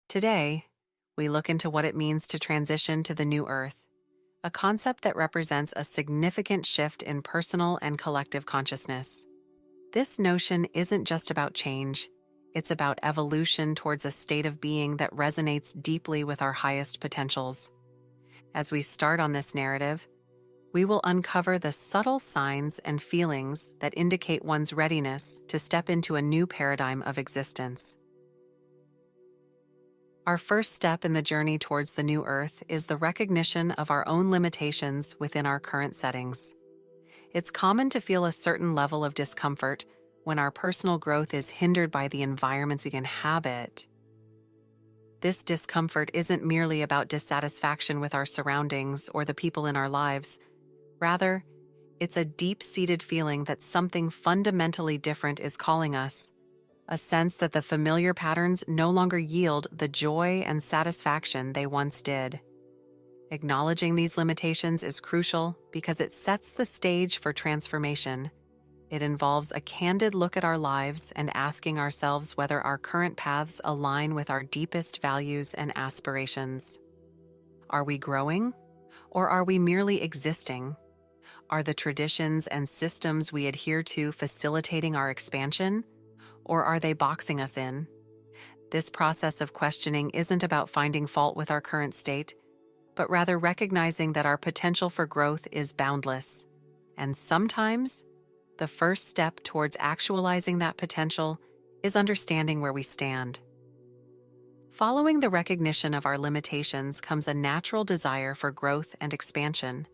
Today, we look into what it means to transition to the new Earth, a concept that represents a significant shift in personal and collective consciousness. This notion isn't just about change, it's about evolution towards a state of being that resonates deeply with our highest potentials. As we start on this narrative, we will uncover the subtle signs and feelings that indicate one's readiness to step into a new paradigm of existence. Our first step in the journey towards the new Earth is the recognition of our own limitations within our current settings. It's common to feel a certain level of discomfort when our personal growth is hindered by the environments we inhabit. This discomfort isn't merely about dissatisfaction with our surroundings or the people in our lives. Rather, it's a deep-seated feeling that something fundamentally different is calling us, a sense that the familiar patterns no longer yield the joy and satisfaction they once did. Acknowledging these limitations is crucial because it sets the stage for transformation. It involves a candid look at our lives and asking ourselves whether our current paths align with our deepest values and aspirations. Are we growing, or are we merely existing? Are the traditions and systems we adhere to facilitating our expansion, or are they boxing us in? This process of questioning isn't about finding fault with our current state, but rather recognizing that our potential for growth is boundless. And sometimes, the first step towards actualizing that potential is understanding where we stand. Following the recognition of our limitations comes a natural desire for growth and expansion.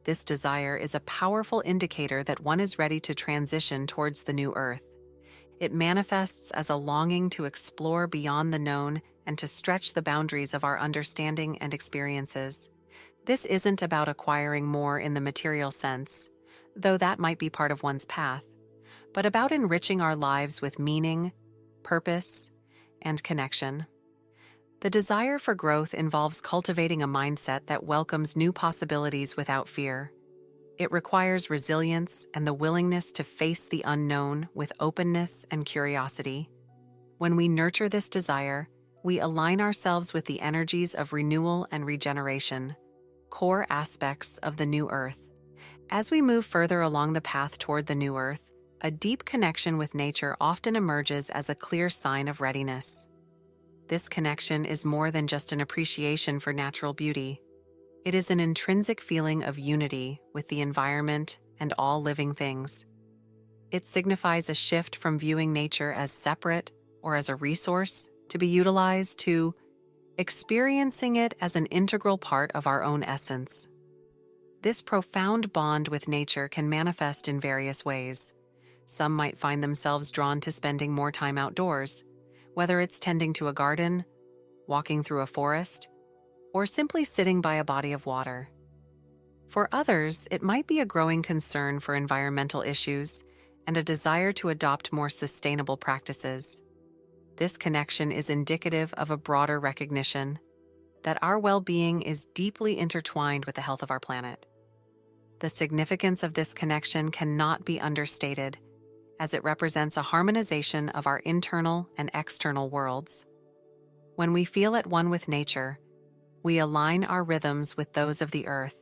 This desire is a powerful indicator that one is ready to transition towards the new Earth. It manifests as a longing to explore beyond the known and to stretch the boundaries of our understanding and experiences. This isn't about acquiring more in the material sense, though that might be part of one's path, but about enriching our lives with meaning, purpose, and connection. The desire for growth involves cultivating a mindset that welcomes new possibilities without fear. It requires resilience and the willingness to face the unknown with openness and curiosity. When we nurture this desire, we align ourselves with the energies of renewal and regeneration, core aspects of the new Earth. As we move further along the path toward the new Earth, a deep connection with nature often emerges as a clear sign of readiness. This connection is more than just an appreciation for natural beauty. It is an intrinsic feeling of unity with the environment and all living things. It signifies a shift from viewing nature as separate or as a resource to be utilized to experiencing it as an integral part of our own essence. This profound bond with nature can manifest in various ways. Some might find themselves drawn to spending more time outdoors, whether it's tending to a garden, walking through a forest, or simply sitting by a body of water. For others, it might be a growing concern for environmental issues and a desire to adopt more sustainable practices. This connection is indicative of a broader recognition that our well-being is deeply intertwined with the health of our planet. The significance of this connection cannot be understated, as it represents a harmonization of our internal and external worlds. When we feel at one with nature, we align our rhythms with those of the Earth,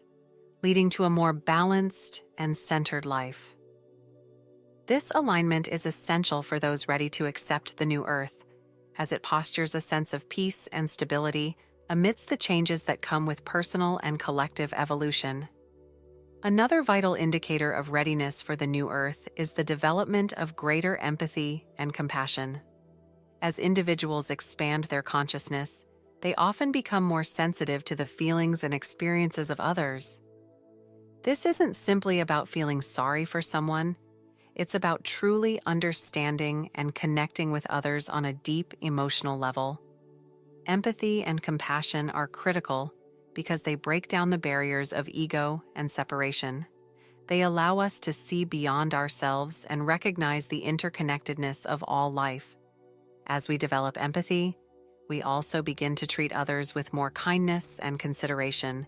leading to a more balanced and centered life. This alignment is essential for those ready to accept the new Earth, as it postures a sense of peace and stability amidst the changes that come with personal and collective evolution. Another vital indicator of readiness for the new Earth is the development of greater empathy and compassion. As individuals expand their consciousness, they often become more sensitive to the feelings and experiences of others. This isn't simply about feeling sorry for someone, it's about truly understanding and connecting with others on a deep emotional level. Empathy and compassion are critical because they break down the barriers of ego and separation. They allow us to see beyond ourselves and recognize the interconnectedness of all life. As we develop empathy, we also begin to treat others with more kindness and consideration,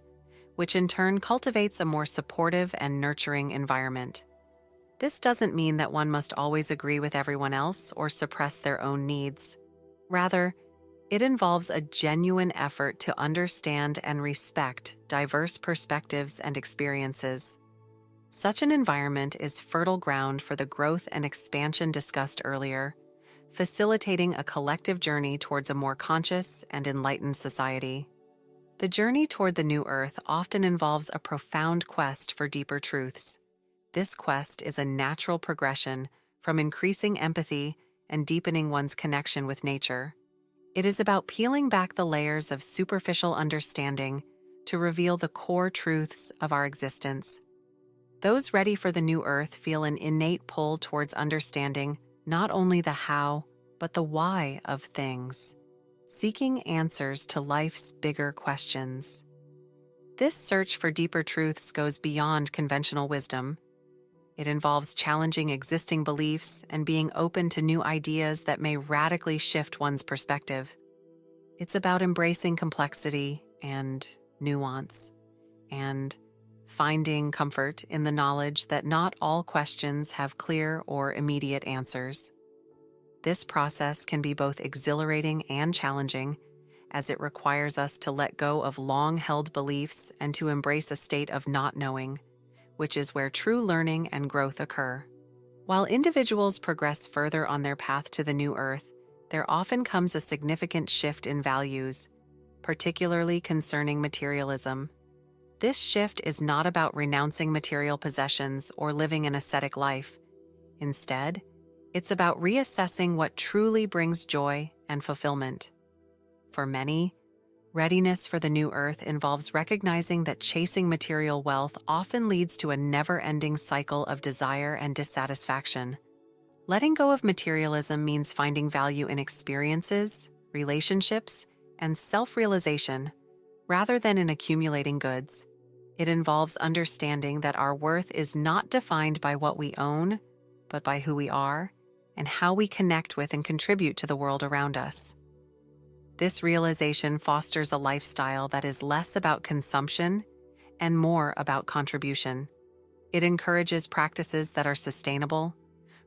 which in turn cultivates a more supportive and nurturing environment. This doesn't mean that one must always agree with everyone else or suppress their own needs. Rather, It involves a genuine effort to understand and respect diverse perspectives and experiences. Such an environment is fertile ground for the growth and expansion discussed earlier, facilitating a collective journey towards a more conscious and enlightened society. The journey toward the new earth often involves a profound quest for deeper truths. This quest is a natural progression from increasing empathy and deepening one's connection with nature. It is about peeling back the layers of superficial understanding to reveal the core truths of our existence. Those ready for the new earth feel an innate pull towards understanding not only the how, but the why of things, seeking answers to life's bigger questions. This search for deeper truths goes beyond conventional wisdom. It involves challenging existing beliefs and being open to new ideas that may radically shift one's perspective. It's about embracing complexity and nuance, and finding comfort in the knowledge that not all questions have clear or immediate answers. This process can be both exhilarating and challenging, as it requires us to let go of long-held beliefs and to embrace a state of not knowing, which is where true learning and growth occur. While individuals progress further on their path to the new earth, there often comes a significant shift in values, particularly concerning materialism. This shift is not about renouncing material possessions or living an ascetic life. Instead, it's about reassessing what truly brings joy and fulfillment. For many, readiness for the new earth involves recognizing that chasing material wealth often leads to a never-ending cycle of desire and dissatisfaction. Letting go of materialism means finding value in experiences, relationships, and self-realization, rather than in accumulating goods. It involves understanding that our worth is not defined by what we own, but by who we are and how we connect with and contribute to the world around us. This realization fosters a lifestyle that is less about consumption and more about contribution. It encourages practices that are sustainable,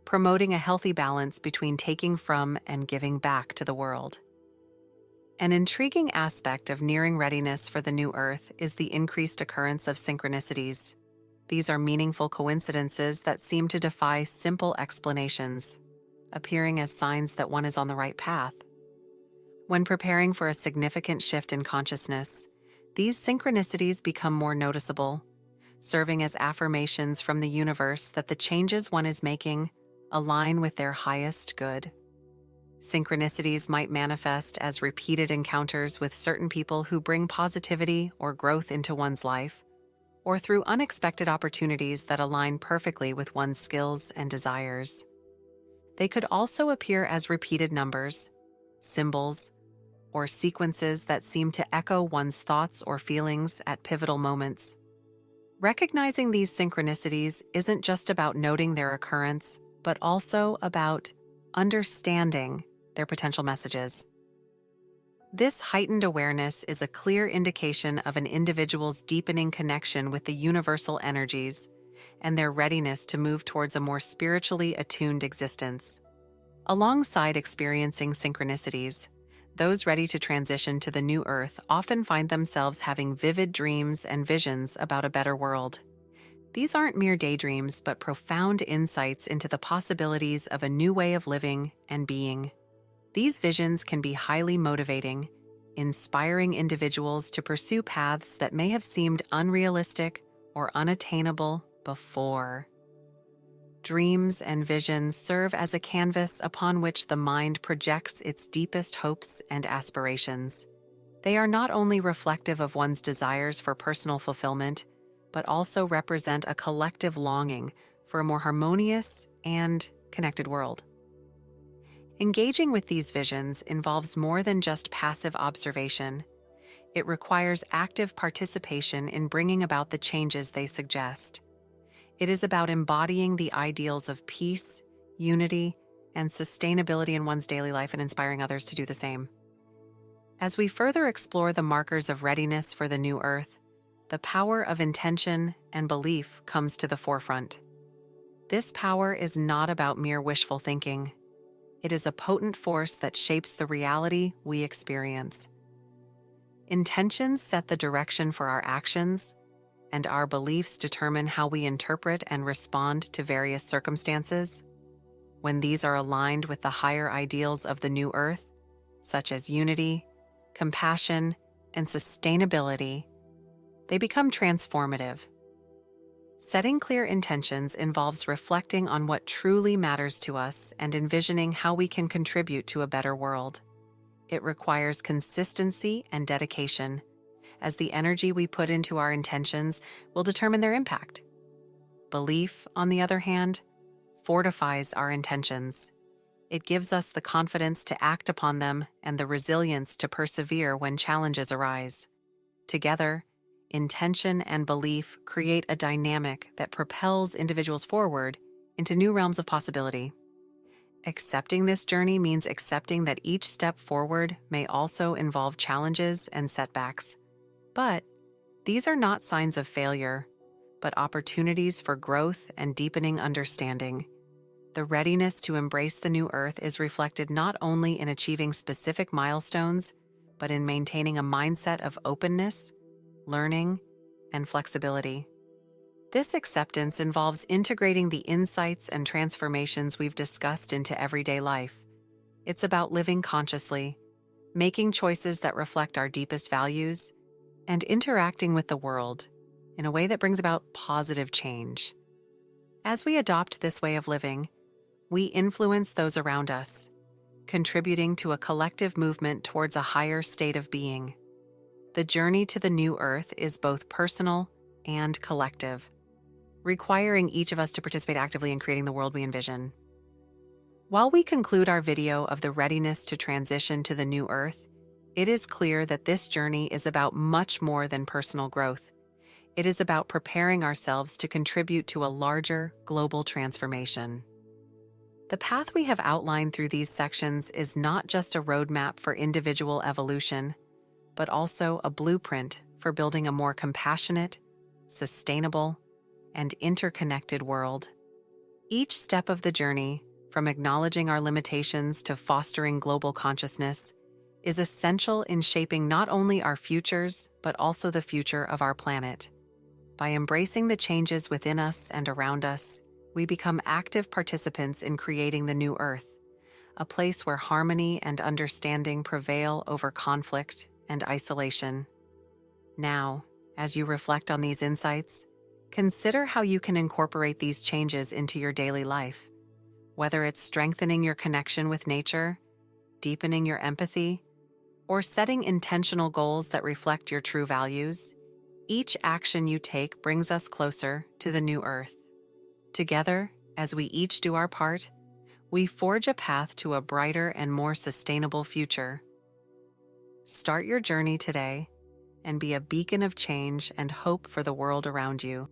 promoting a healthy balance between taking from and giving back to the world. An intriguing aspect of nearing readiness for the new earth is the increased occurrence of synchronicities. These are meaningful coincidences that seem to defy simple explanations, appearing as signs that one is on the right path. When preparing for a significant shift in consciousness, these synchronicities become more noticeable, serving as affirmations from the universe that the changes one is making align with their highest good. Synchronicities might manifest as repeated encounters with certain people who bring positivity or growth into one's life, or through unexpected opportunities that align perfectly with one's skills and desires. They could also appear as repeated numbers, symbols, or sequences that seem to echo one's thoughts or feelings at pivotal moments. Recognizing these synchronicities isn't just about noting their occurrence, but also about understanding their potential messages. This heightened awareness is a clear indication of an individual's deepening connection with the universal energies and their readiness to move towards a more spiritually attuned existence. Alongside experiencing synchronicities, those ready to transition to the new earth often find themselves having vivid dreams and visions about a better world. These aren't mere daydreams, but profound insights into the possibilities of a new way of living and being. These visions can be highly motivating, inspiring individuals to pursue paths that may have seemed unrealistic or unattainable before. Dreams and visions serve as a canvas upon which the mind projects its deepest hopes and aspirations. They are not only reflective of one's desires for personal fulfillment, but also represent a collective longing for a more harmonious and connected world. Engaging with these visions involves more than just passive observation. It requires active participation in bringing about the changes they suggest. It is about embodying the ideals of peace, unity, and sustainability in one's daily life and inspiring others to do the same. As we further explore the markers of readiness for the new earth, the power of intention and belief comes to the forefront. This power is not about mere wishful thinking. It is a potent force that shapes the reality we experience. Intentions set the direction for our actions, and our beliefs determine how we interpret and respond to various circumstances. When these are aligned with the higher ideals of the new earth, such as unity, compassion, and sustainability, they become transformative. Setting clear intentions involves reflecting on what truly matters to us and envisioning how we can contribute to a better world. It requires consistency and dedication, as the energy we put into our intentions will determine their impact. Belief, on the other hand, fortifies our intentions. It gives us the confidence to act upon them and the resilience to persevere when challenges arise. Together, intention and belief create a dynamic that propels individuals forward into new realms of possibility. Accepting this journey means accepting that each step forward may also involve challenges and setbacks. But these are not signs of failure, but opportunities for growth and deepening understanding. The readiness to embrace the new earth is reflected not only in achieving specific milestones, but in maintaining a mindset of openness, learning, and flexibility. This acceptance involves integrating the insights and transformations we've discussed into everyday life. It's about living consciously, making choices that reflect our deepest values, and interacting with the world in a way that brings about positive change. As we adopt this way of living, we influence those around us, contributing to a collective movement towards a higher state of being. The journey to the new earth is both personal and collective, requiring each of us to participate actively in creating the world we envision. While we conclude our video of the readiness to transition to the new earth, it is clear that this journey is about much more than personal growth. It is about preparing ourselves to contribute to a larger global transformation. The path we have outlined through these sections is not just a roadmap for individual evolution, but also a blueprint for building a more compassionate, sustainable, and interconnected world. Each step of the journey, from acknowledging our limitations to fostering global consciousness, is essential in shaping not only our futures, but also the future of our planet. By embracing the changes within us and around us, we become active participants in creating the new earth, a place where harmony and understanding prevail over conflict and isolation. Now, as you reflect on these insights, consider how you can incorporate these changes into your daily life. Whether it's strengthening your connection with nature, deepening your empathy, or setting intentional goals that reflect your true values, each action you take brings us closer to the new earth. Together, as we each do our part, we forge a path to a brighter and more sustainable future. Start your journey today and be a beacon of change and hope for the world around you.